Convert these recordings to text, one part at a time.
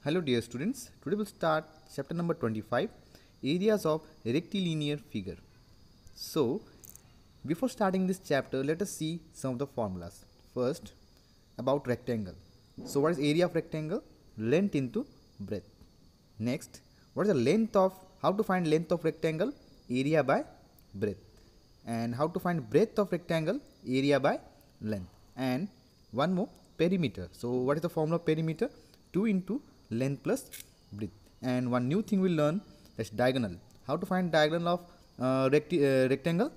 Hello dear students, today we'll start chapter number 25, areas of rectilinear figure. So, before starting this chapter, let us see some of the formulas. First, about rectangle. So, what is area of rectangle? Length into breadth. Next, what is the length of, how to find length of rectangle? Area by breadth. And how to find breadth of rectangle? Area by length. And one more, perimeter. So, what is the formula of perimeter? 2 into length plus breadth. And one new thing we'll learn is diagonal. How to find diagonal of rectangle?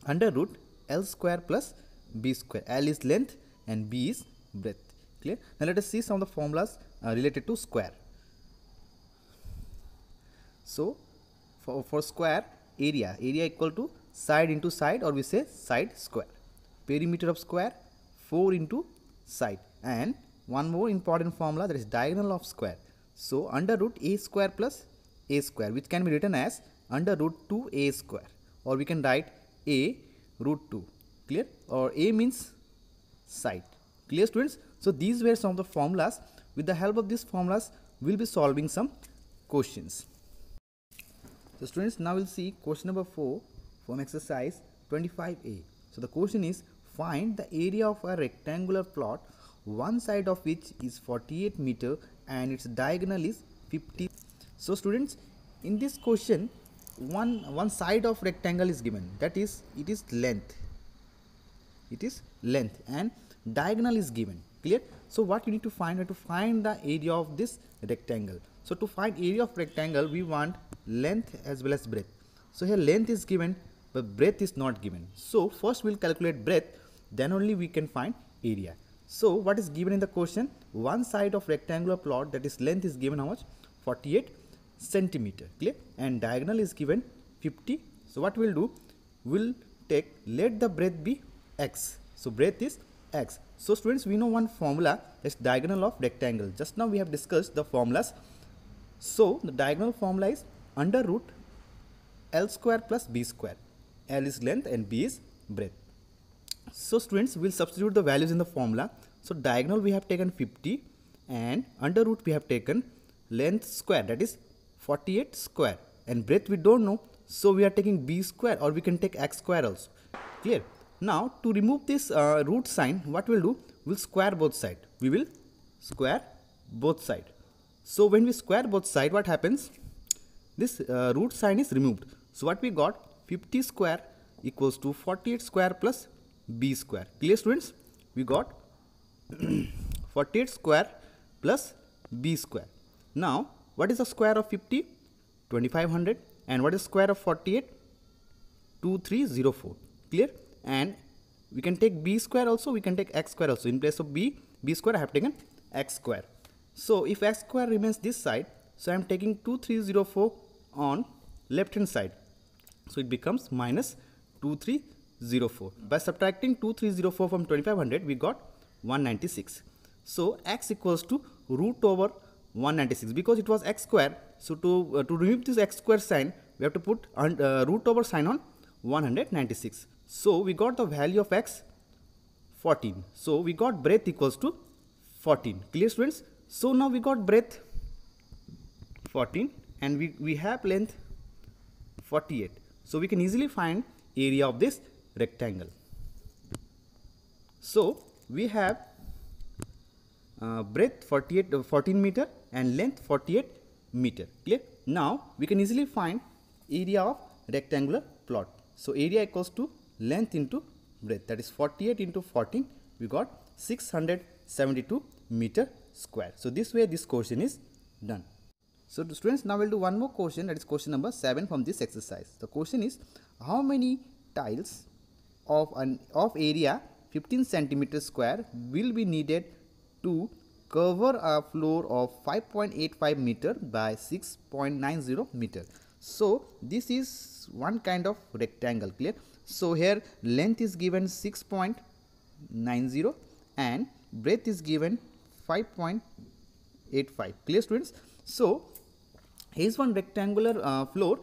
Under root L square plus B square. L is length and B is breadth. Clear? Now let us see some of the formulas related to square. So for square, area equal to side into side, or we say side square. Perimeter of square, 4 into side. And one more important formula, that is diagonal of square. So under root a square plus a square, which can be written as under root 2a square, or we can write a root 2. Clear? Or a means side. Clear, students? So these were some of the formulas. With the help of these formulas, we'll be solving some questions. So students, now we'll see question number 4 from exercise 25a. So the question is, find the area of a rectangular plot, one side of which is 48 meter and its diagonal is 50. So students, in this question, one side of rectangle is given, that is, it is length and diagonal is given. Clear? So what you need to find? You have to find the area of this rectangle. So to find area of rectangle, we want length as well as breadth. So here length is given but breadth is not given. So first we'll calculate breadth, then only we can find area. So what is given in the question? One side of rectangular plot, that is length is given how much? 48 centimeter. Clear? And diagonal is given 50. So what we'll do? We'll take, let the breadth be x. So breadth is x. So students, we know one formula, is diagonal of rectangle. Just now we have discussed the formulas. So the diagonal formula is under root L square plus B square. L is length and B is breadth. So students, we'll substitute the values in the formula. So diagonal we have taken 50 and under root we have taken length square, that is 48 square, and breadth we don't know, so we are taking B square, or we can take x square also. Clear? Now to remove this root sign, what we'll do? We'll square both sides. We will square both sides. So when we square both sides, what happens? This root sign is removed. So what we got? 50 square equals to 48 square plus B square. Clear, students? We got 48 square plus B square. Now what is the square of 50? 2500. And what is square of 48? 2304. Clear? And we can take B square also, we can take x square also. In place of B square I have taken x square. So if x square remains this side, so I am taking 2304 on left hand side. So it becomes minus 2304. By subtracting 2304 from 2500, we got 196. So x equals to root over 196, because it was x square. So to remove this x square sign, we have to put root over sign on 196. So we got the value of x 14. So we got breadth equals to 14. Clear, students? So now we got breadth 14 and we have length 48. So we can easily find area of this rectangle. So we have breadth 14 meter and length 48 meter. Clear? Now we can easily find area of rectangular plot. So area equals to length into breadth, that is 48 into 14, we got 672 meter square. So this way this question is done. So students, now we'll do one more question, that is question number 7 from this exercise. The question is, how many tiles of area 15 centimeter square will be needed to cover a floor of 5.85 meter by 6.90 meter? So this is one kind of rectangle. Clear? So here length is given 6.90 and breadth is given 5.85. Clear, students? So here is one rectangular floor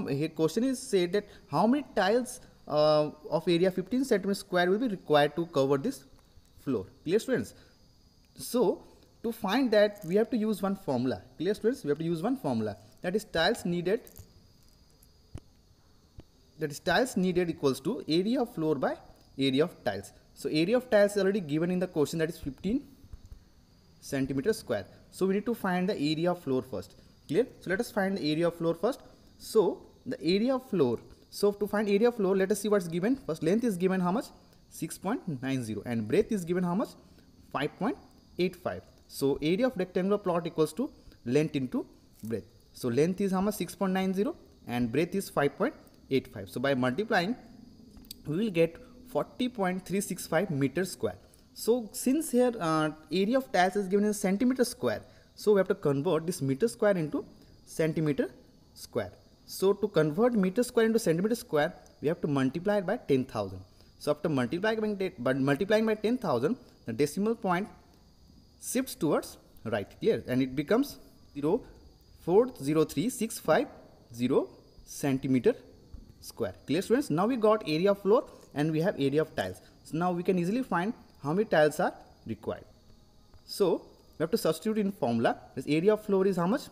here question is said that how many tiles of area 15 centimeter square will be required to cover this floor. Clear students? So to find that we have to use one formula. Clear students? We have to use one formula, that is tiles needed equals to area of floor by area of tiles. So area of tiles is already given in the question, that is 15 centimeter square. So we need to find the area of floor first. Clear? So let us find the area of floor first. So the area of floor, so to find area of floor, let us see what's given. First, length is given how much? 6.90, and breadth is given how much? 5.85. So area of rectangular plot equals to length into breadth. So length is how much? 6.90 and breadth is 5.85. So by multiplying we will get 40.365 meters square. So since here area of tiles is given in centimeter square, so we have to convert this meter square into centimeter square. So to convert meter square into centimeter square, we have to multiply it by 10,000. So after multiplying by 10,000, the decimal point shifts towards right. Clear? And it becomes 0.40365 centimeter square. Clear students? Now we got area of floor and we have area of tiles. So now we can easily find how many tiles are required. So we have to substitute in formula. This area of floor is how much?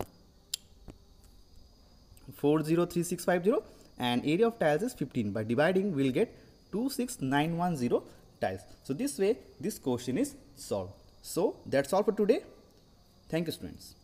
403650, and area of tiles is 15. By dividing we will get 26910 tiles. So this way this question is solved. So that's all for today. Thank you students.